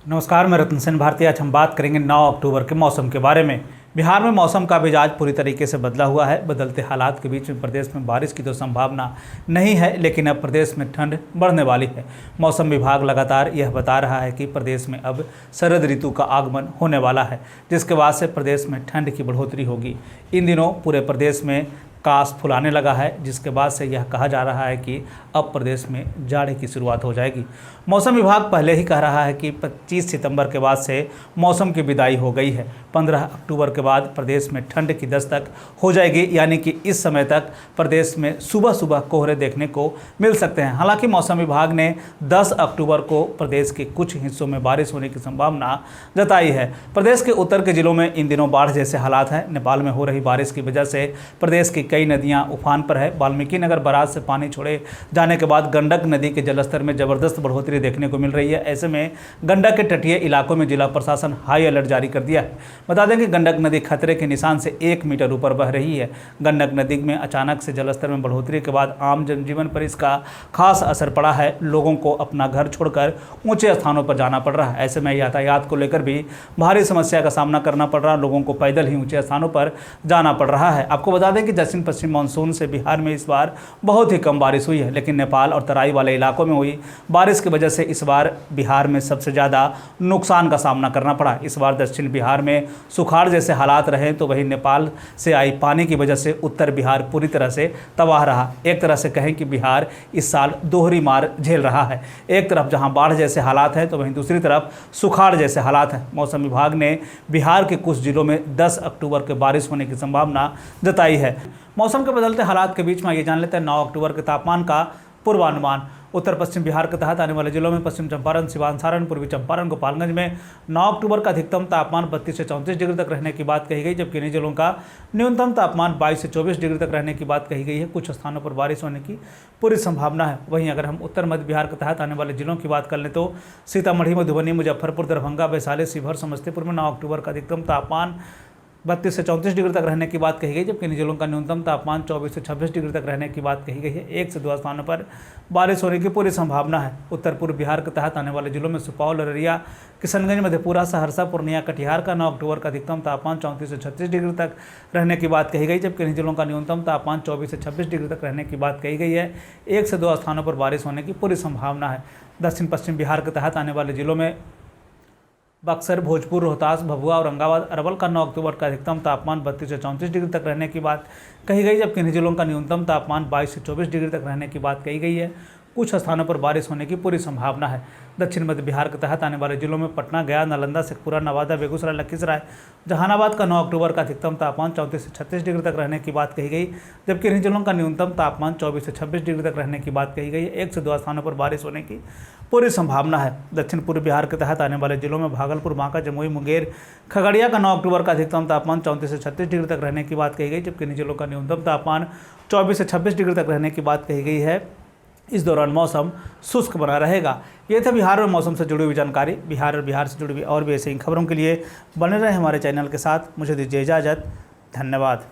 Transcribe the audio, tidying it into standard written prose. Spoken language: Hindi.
नमस्कार, मैं रतन सेन भारती। आज हम बात करेंगे 9 अक्टूबर के मौसम के बारे में। बिहार में मौसम का मिजाज पूरी तरीके से बदला हुआ है। बदलते हालात के बीच में प्रदेश में बारिश की तो संभावना नहीं है, लेकिन अब प्रदेश में ठंड बढ़ने वाली है। मौसम विभाग लगातार यह बता रहा है कि प्रदेश में अब शरद ऋतु का आगमन होने वाला है, जिसके बाद से प्रदेश में ठंड की बढ़ोतरी होगी। इन दिनों पूरे प्रदेश में कास फुलाने लगा है, जिसके बाद से यह कहा जा रहा है कि अब प्रदेश में जाड़े की शुरुआत हो जाएगी। मौसम विभाग पहले ही कह रहा है कि 25 सितंबर के बाद से मौसम की विदाई हो गई है। 15 अक्टूबर के बाद प्रदेश में ठंड की दस्तक हो जाएगी, यानी कि इस समय तक प्रदेश में सुबह सुबह कोहरे देखने को मिल सकते हैं। हालांकि मौसम विभाग ने 10 अक्टूबर को प्रदेश के कुछ हिस्सों में बारिश होने की संभावना जताई है। प्रदेश के उत्तर के जिलों में इन दिनों बाढ़ जैसे हालात हैं। नेपाल में हो रही बारिश की वजह से प्रदेश की कई नदियां उफान पर है। वाल्मीकि नगर बराज से पानी छोड़े जाने के बाद गंडक नदी के जलस्तर में जबरदस्त बढ़ोतरी देखने को मिल रही है। ऐसे में गंडक के तटीय इलाकों में जिला प्रशासन हाई अलर्ट जारी कर दिया है। बता दें कि गंडक नदी खतरे के निशान से 1 मीटर ऊपर बह रही है। गंडक नदी में अचानक से जलस्तर में बढ़ोतरी के बाद आम जनजीवन पर इसका खास असर पड़ा है। लोगों को अपना घर छोड़कर ऊंचे स्थानों पर जाना पड़ रहा है। ऐसे में यातायात को लेकर भी भारी समस्या का सामना करना पड़ रहा है। लोगों को पैदल ही ऊंचे स्थानों पर जाना पड़ रहा है। आपको बता दें कि दक्षिण पश्चिम मानसून से बिहार में इस बार बहुत ही कम बारिश हुई है, लेकिन नेपाल और तराई वाले इलाकों में हुई बारिश की वजह से इस बार बिहार में सबसे ज़्यादा नुकसान का सामना करना पड़ा। इस बार दक्षिण बिहार में सुखाड़ जैसे हालात रहे, तो वहीं नेपाल से आई पानी की वजह से उत्तर बिहार पूरी तरह से तबाह रहा। एक तरह से कहें कि बिहार इस साल दोहरी मार झेल रहा है। एक तरफ जहां बाढ़ जैसे हालात हैं, तो वहीं दूसरी तरफ सुखाड़ जैसे हालात हैं। मौसम विभाग ने बिहार के कुछ जिलों में 10 अक्टूबर के बारिश होने की संभावना जताई है। मौसम के बदलते हालात के बीच में ये जान लेते हैं 9 अक्टूबर के तापमान का पूर्वानुमान। उत्तर पश्चिम बिहार के तहत आने वाले जिलों में पश्चिम चंपारण, सिवान, सारण, पूर्वी चंपारण, गोपालगंज में 9 अक्टूबर का अधिकतम तापमान 32 से 34 डिग्री तक रहने की बात कही गई, जबकि इन्हीं जिलों का न्यूनतम तापमान 22 से 24 डिग्री तक रहने की बात कही गई है। कुछ स्थानों पर बारिश होने की पूरी संभावना है। वहीं अगर हम उत्तर मध्य बिहार के तहत आने वाले जिलों की बात कर लें तो सीतामढ़ी, मधुबनी, मुजफ्फरपुर, दरभंगा, वैशाली, शिवहर, समस्तीपुर में 9 अक्टूबर का अधिकतम तापमान 32 से 34 डिग्री तक रहने की बात कही गई, जबकि इन जिलों का न्यूनतम तापमान 24 से 26 डिग्री तक रहने की बात कही गई है। 1 से 2 स्थानों पर बारिश होने की पूरी संभावना है। उत्तर पूर्व बिहार के तहत आने वाले जिलों में सुपौल, अररिया, किशनगंज, मधेपुरा, सहरसा, पूर्णिया, कटिहार का 9 अक्टूबर का अधिकतम तापमान 34 से 36 डिग्री तक रहने की बात कही गई, जबकि इन जिलों का न्यूनतम तापमान 24 से 26 डिग्री तक रहने की बात कही गई है। 1 से 2 स्थानों पर बारिश होने की पूरी संभावना है। दक्षिण पश्चिम बिहार के तहत आने वाले जिलों में बक्सर, भोजपुर, रोहतास, भभुआ, औरंगाबाद, अरवल का 9 अक्टूबर का अधिकतम तापमान 32 से 34 डिग्री तक रहने की बात कही गई, जबकि इन जिलों का न्यूनतम तापमान 22 से 24 डिग्री तक रहने की बात कही गई है। कुछ स्थानों पर बारिश होने की पूरी संभावना है। दक्षिण मध्य बिहार के तहत आने वाले जिलों में पटना, गया, नालंदा, शेखपुरा, नवादा, बेगूसराय, लखीसराय, जहानाबाद का 9 अक्टूबर का अधिकतम तापमान 34 से 36 डिग्री तक रहने की बात कही गई, जबकि इन जिलों का न्यूनतम तापमान 24 से 26 डिग्री तक रहने की बात कही गई है। 1 से 2 स्थानों पर बारिश होने की पूरी संभावना है। दक्षिण पूर्व बिहार के तहत आने वाले जिलों में भागलपुर, बांका, जमुई, मुंगेर, खगड़िया का 9 अक्टूबर का अधिकतम तापमान 34 से 36 डिग्री तक रहने की बात कही गई, जबकि इन जिलों का न्यूनतम तापमान 24 से 26 डिग्री तक रहने की बात कही गई है। इस दौरान मौसम शुष्क बना रहेगा। ये था बिहार में मौसम से जुड़ी हुई जानकारी। बिहार और बिहार से जुड़ी हुई और भी ऐसी खबरों के लिए बने रहे हमारे चैनल के साथ। मुझे दीजिए इजाज़त। धन्यवाद।